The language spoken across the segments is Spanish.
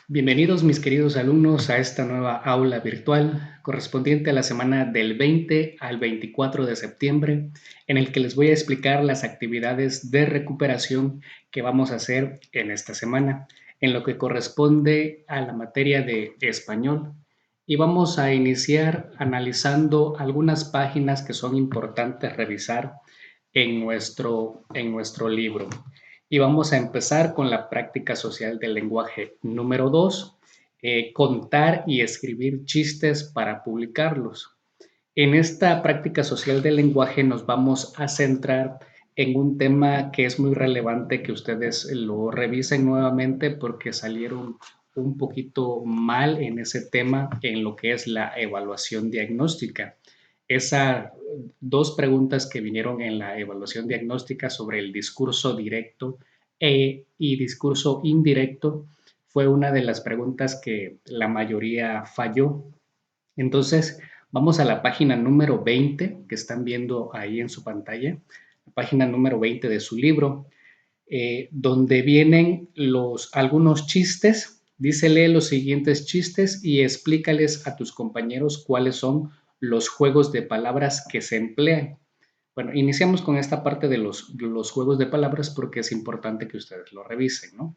Bienvenidos mis queridos alumnos a esta nueva aula virtual correspondiente a la semana del 20 al 24 de septiembre, en el que les voy a explicar las actividades de recuperación que vamos a hacer en esta semana, en lo que corresponde a la materia de español. Y vamos a iniciar analizando algunas páginas que son importantes revisar en nuestro libro. Y vamos a empezar con la práctica social del lenguaje número 2, contar y escribir chistes para publicarlos. En esta práctica social del lenguaje nos vamos a centrar en un tema que es muy relevante que ustedes lo revisen nuevamente porque salieron un poquito mal en ese tema en lo que es la evaluación diagnóstica. Esas dos preguntas que vinieron en la evaluación diagnóstica sobre el discurso directo y discurso indirecto fue una de las preguntas que la mayoría falló. Entonces, vamos a la página número 20 que están viendo ahí en su pantalla, la página número 20 de su libro, donde vienen algunos chistes. Dice, lee los siguientes chistes y explícales a tus compañeros cuáles son los juegos de palabras que se emplean. Bueno, iniciamos con esta parte de los juegos de palabras porque es importante que ustedes lo revisen, ¿no?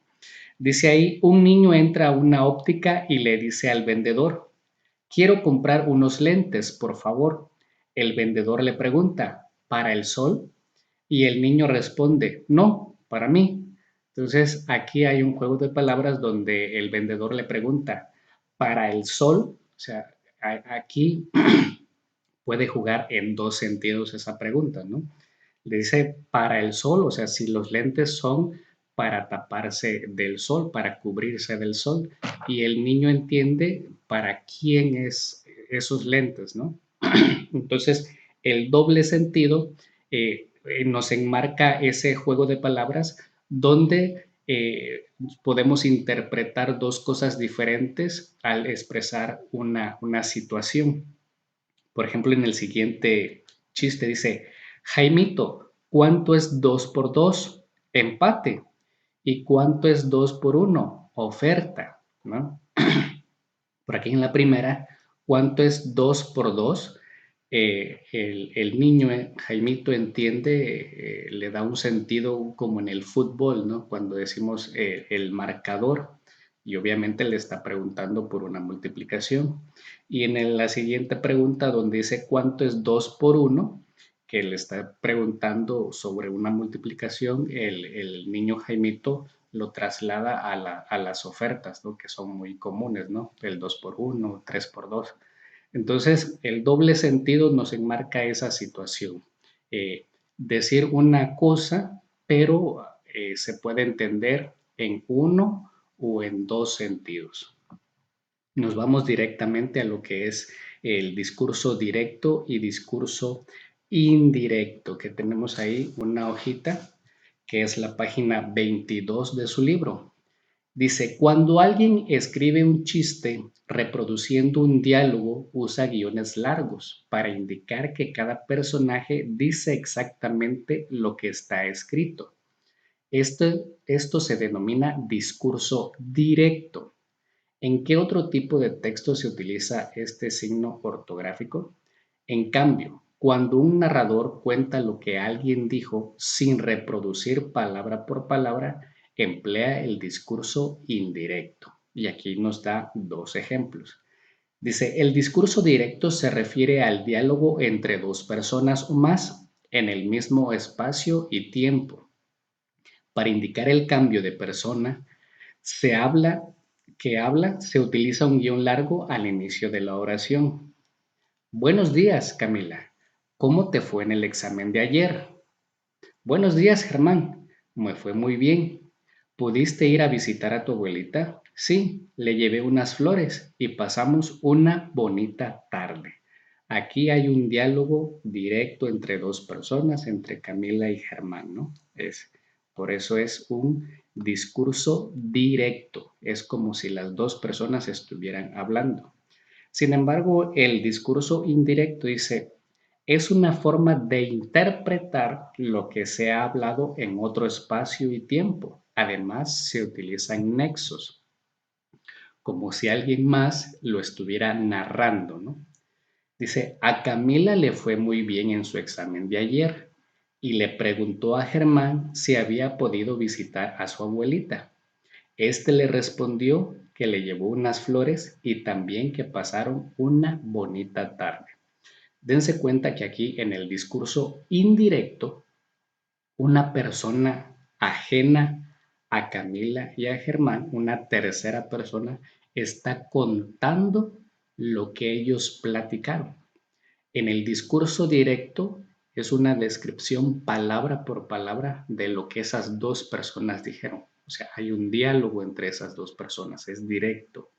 Dice ahí, un niño entra a una óptica y le dice al vendedor, quiero comprar unos lentes, por favor. El vendedor le pregunta, ¿para el sol? Y el niño responde, no, para mí. Entonces, aquí hay un juego de palabras donde el vendedor le pregunta, ¿para el sol? O sea, aquí puede jugar en dos sentidos esa pregunta, ¿no? Le dice para el sol, o sea, si los lentes son para taparse del sol, para cubrirse del sol, y el niño entiende para quién es esos lentes, ¿no? Entonces, el doble sentido nos enmarca ese juego de palabras donde podemos interpretar dos cosas diferentes al expresar una situación. Por ejemplo, en el siguiente chiste dice, Jaimito, ¿cuánto es 2 por 2? Empate. ¿Y cuánto es 2 por 1? Oferta, ¿no? Por aquí en la primera, ¿cuánto es 2 por 2? El niño, Jaimito, entiende, le da un sentido como en el fútbol, ¿no? Cuando decimos el marcador y obviamente le está preguntando por una multiplicación. Y en la siguiente pregunta donde dice cuánto es 2 por 1, que le está preguntando sobre una multiplicación, el niño Jaimito lo traslada a las ofertas, ¿no? Que son muy comunes, ¿no? El 2 por 1, 3 por 2. Entonces, el doble sentido nos enmarca esa situación. Decir una cosa, pero se puede entender en uno o en dos sentidos. Nos vamos directamente a lo que es el discurso directo y discurso indirecto, que tenemos ahí una hojita que es la página 22 de su libro. Dice, cuando alguien escribe un chiste reproduciendo un diálogo, usa guiones largos para indicar que cada personaje dice exactamente lo que está escrito. Esto se denomina discurso directo. ¿En qué otro tipo de texto se utiliza este signo ortográfico? En cambio, cuando un narrador cuenta lo que alguien dijo sin reproducir palabra por palabra, emplea el discurso indirecto. Y aquí nos da dos ejemplos. Dice, el discurso directo se refiere al diálogo entre dos personas o más en el mismo espacio y tiempo. Para indicar el cambio de persona, se habla se utiliza un guión largo al inicio de la oración. Buenos días, Camila. ¿Cómo te fue en el examen de ayer? Buenos días, Germán. Me fue muy bien. ¿Pudiste ir a visitar a tu abuelita? Sí, le llevé unas flores y pasamos una bonita tarde. Aquí hay un diálogo directo entre dos personas, entre Camila y Germán, ¿no? Por eso es un discurso directo. Es como si las dos personas estuvieran hablando. Sin embargo, el discurso indirecto dice, es una forma de interpretar lo que se ha hablado en otro espacio y tiempo. Además, se utilizan nexos. como si alguien más lo estuviera narrando, ¿no? Dice, a Camila le fue muy bien en su examen de ayer y le preguntó a Germán si había podido visitar a su abuelita. Este le respondió que le llevó unas flores y también que pasaron una bonita tarde. Dense cuenta que aquí en el discurso indirecto, una persona ajena a Camila y a Germán, una tercera persona, está contando lo que ellos platicaron. En el discurso directo es una descripción palabra por palabra de lo que esas dos personas dijeron. O sea, hay un diálogo entre esas dos personas, es directo.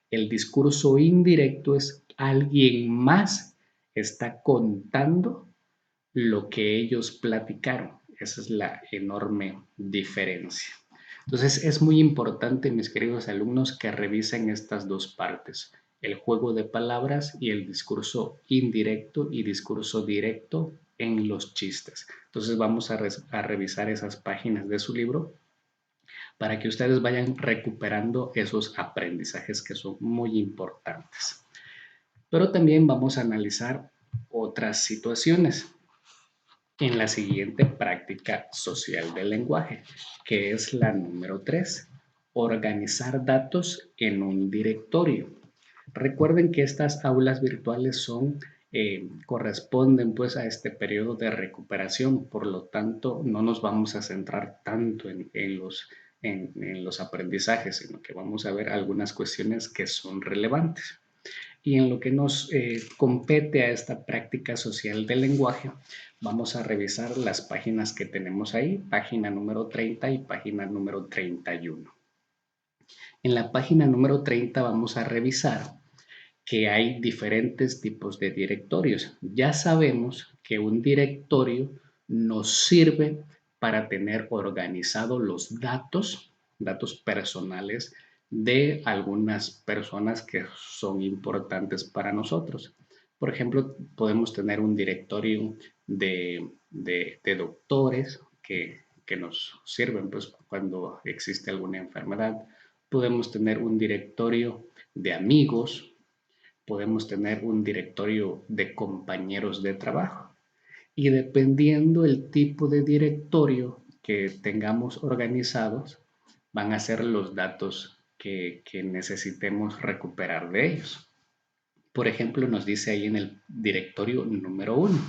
El discurso indirecto es alguien más está contando lo que ellos platicaron. Esa es la enorme diferencia. Entonces es muy importante, mis queridos alumnos, que revisen estas dos partes, el juego de palabras y el discurso indirecto y discurso directo en los chistes. Entonces vamos a revisar esas páginas de su libro para que ustedes vayan recuperando esos aprendizajes que son muy importantes. Pero también vamos a analizar otras situaciones en la siguiente práctica social del lenguaje, que es la número 3, organizar datos en un directorio. Recuerden que estas aulas virtuales corresponden pues a este periodo de recuperación, por lo tanto no nos vamos a centrar tanto en los aprendizajes, sino que vamos a ver algunas cuestiones que son relevantes. Y en lo que nos compete a esta práctica social del lenguaje, vamos a revisar las páginas que tenemos ahí, página número 30 y página número 31. En la página número 30 vamos a revisar que hay diferentes tipos de directorios. Ya sabemos que un directorio nos sirve para tener organizados los datos personales de algunas personas que son importantes para nosotros. Por ejemplo, podemos tener un directorio de doctores que nos sirven pues, cuando existe alguna enfermedad. Podemos tener un directorio de amigos, podemos tener un directorio de compañeros de trabajo. Y dependiendo el tipo de directorio que tengamos organizados, van a ser los datos que necesitemos recuperar de ellos. Por ejemplo, nos dice ahí en el directorio número 1,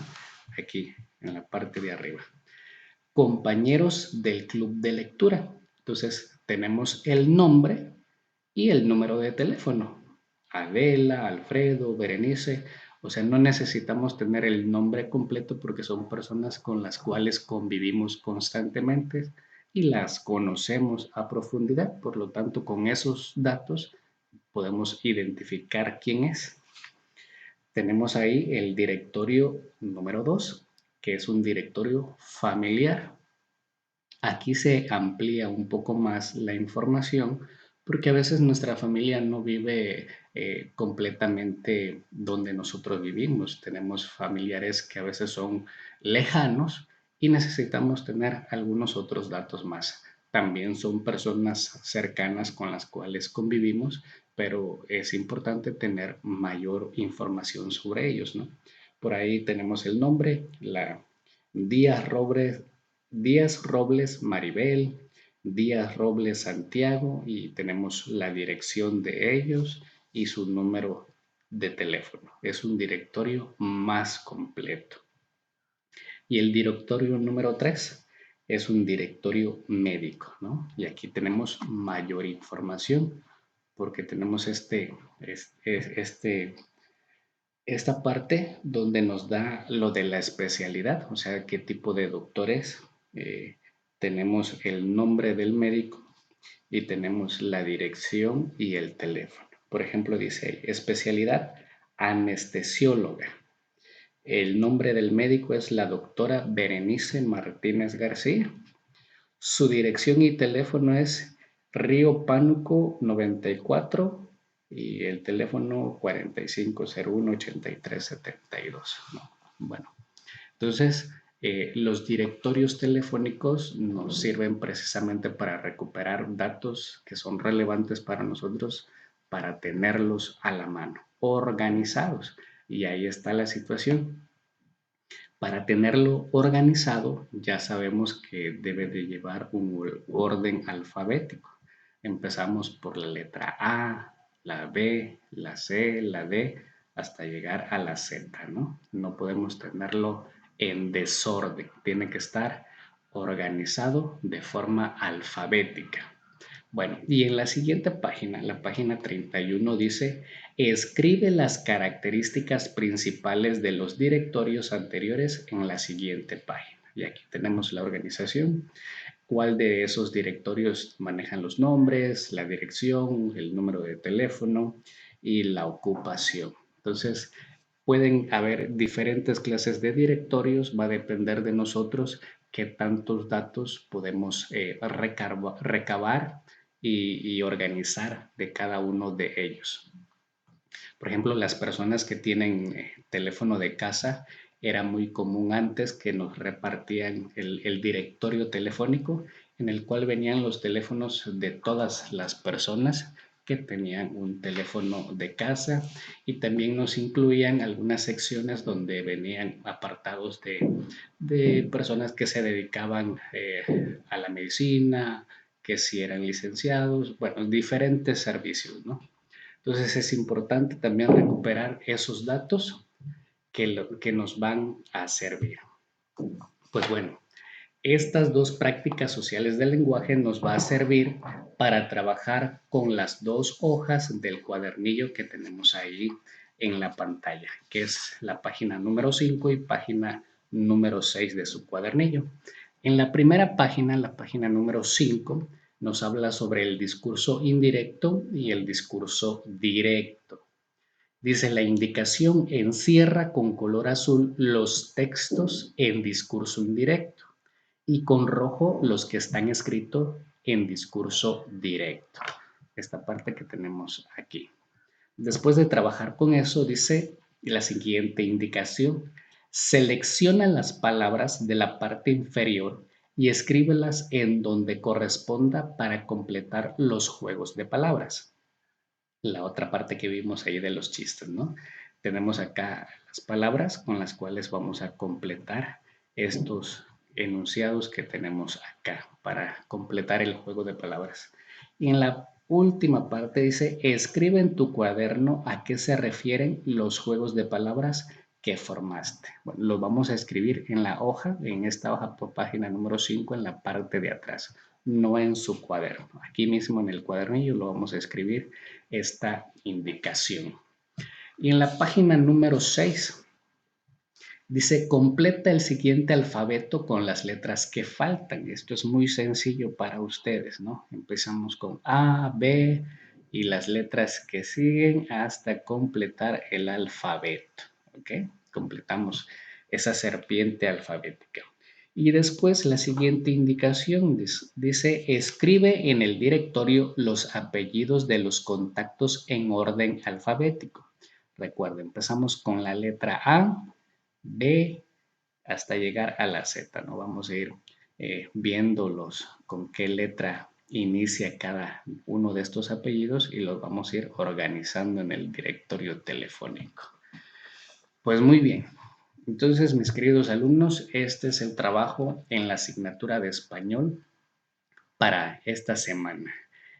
aquí en la parte de arriba, compañeros del club de lectura. Entonces, tenemos el nombre y el número de teléfono. Adela, Alfredo, Berenice. O sea, no necesitamos tener el nombre completo porque son personas con las cuales convivimos constantemente y las conocemos a profundidad. Por lo tanto, con esos datos podemos identificar quién es. Tenemos ahí el directorio número 2, que es un directorio familiar. Aquí se amplía un poco más la información porque a veces nuestra familia no vive completamente donde nosotros vivimos. Tenemos familiares que a veces son lejanos y necesitamos tener algunos otros datos más. También son personas cercanas con las cuales convivimos, pero es importante tener mayor información sobre ellos, ¿no? Por ahí tenemos el nombre, la Díaz Robles, Díaz Robles Maribel, Díaz Robles Santiago y tenemos la dirección de ellos y su número de teléfono. Es un directorio más completo. Y el directorio número 3 es un directorio médico, ¿no? Y aquí tenemos mayor información porque tenemos esta parte donde nos da lo de la especialidad, o sea, qué tipo de doctores. Tenemos el nombre del médico y tenemos la dirección y el teléfono. Por ejemplo, dice ahí, especialidad anestesióloga. El nombre del médico es la doctora Berenice Martínez García. Su dirección y teléfono es Río Pánuco 94 y el teléfono 4501-8372. ¿No? Bueno, entonces los directorios telefónicos nos sirven precisamente para recuperar datos que son relevantes para nosotros para tenerlos a la mano, organizados. Y ahí está la situación. Para tenerlo organizado, ya sabemos que debe de llevar un orden alfabético. Empezamos por la letra A, la B, la C, la D, hasta llegar a la Z, ¿no? No podemos tenerlo en desorden. Tiene que estar organizado de forma alfabética. Bueno, y en la siguiente página, la página 31 dice, escribe las características principales de los directorios anteriores en la siguiente página. Y aquí tenemos la organización, cuál de esos directorios manejan los nombres, la dirección, el número de teléfono y la ocupación. Entonces, pueden haber diferentes clases de directorios, va a depender de nosotros qué tantos datos podemos recabar y organizar de cada uno de ellos. Por ejemplo, las personas que tienen teléfono de casa, era muy común antes que nos repartían el directorio telefónico en el cual venían los teléfonos de todas las personas que tenían un teléfono de casa y también nos incluían algunas secciones donde venían apartados de personas que se dedicaban a la medicina, que si eran licenciados, bueno, diferentes servicios, ¿no? Entonces es importante también recuperar esos datos que nos van a servir. Pues bueno, estas dos prácticas sociales del lenguaje nos va a servir para trabajar con las dos hojas del cuadernillo que tenemos ahí en la pantalla, que es la página número 5 y página número 6 de su cuadernillo. En la primera página, la página número 5, nos habla sobre el discurso indirecto y el discurso directo. Dice, la indicación encierra con color azul los textos en discurso indirecto y con rojo los que están escritos en discurso directo. Esta parte que tenemos aquí. Después de trabajar con eso, dice la siguiente indicación. Selecciona las palabras de la parte inferior y escríbelas en donde corresponda para completar los juegos de palabras. La otra parte que vimos ahí de los chistes, ¿no? Tenemos acá las palabras con las cuales vamos a completar estos enunciados que tenemos acá para completar el juego de palabras. Y en la última parte dice, escribe en tu cuaderno a qué se refieren los juegos de palabras que formaste. Bueno, lo vamos a escribir en la hoja, en esta hoja por página número 5, en la parte de atrás, no en su cuaderno. Aquí mismo en el cuadernillo lo vamos a escribir esta indicación. Y en la página número 6 dice, completa el siguiente alfabeto con las letras que faltan. Esto es muy sencillo para ustedes, ¿no? Empezamos con A, B y las letras que siguen hasta completar el alfabeto, ¿ok? Completamos esa serpiente alfabética. Y después la siguiente indicación dice, escribe en el directorio los apellidos de los contactos en orden alfabético. Recuerden, empezamos con la letra A, B, hasta llegar a la Z, ¿no? Vamos a ir viéndolos con qué letra inicia cada uno de estos apellidos y los vamos a ir organizando en el directorio telefónico. Pues muy bien. Entonces, mis queridos alumnos, este es el trabajo en la asignatura de español para esta semana.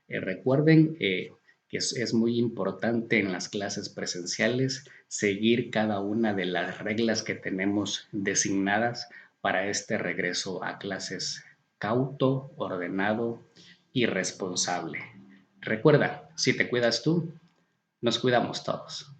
Recuerden que es muy importante en las clases presenciales seguir cada una de las reglas que tenemos designadas para este regreso a clases cauto, ordenado y responsable. Recuerda, si te cuidas tú, nos cuidamos todos.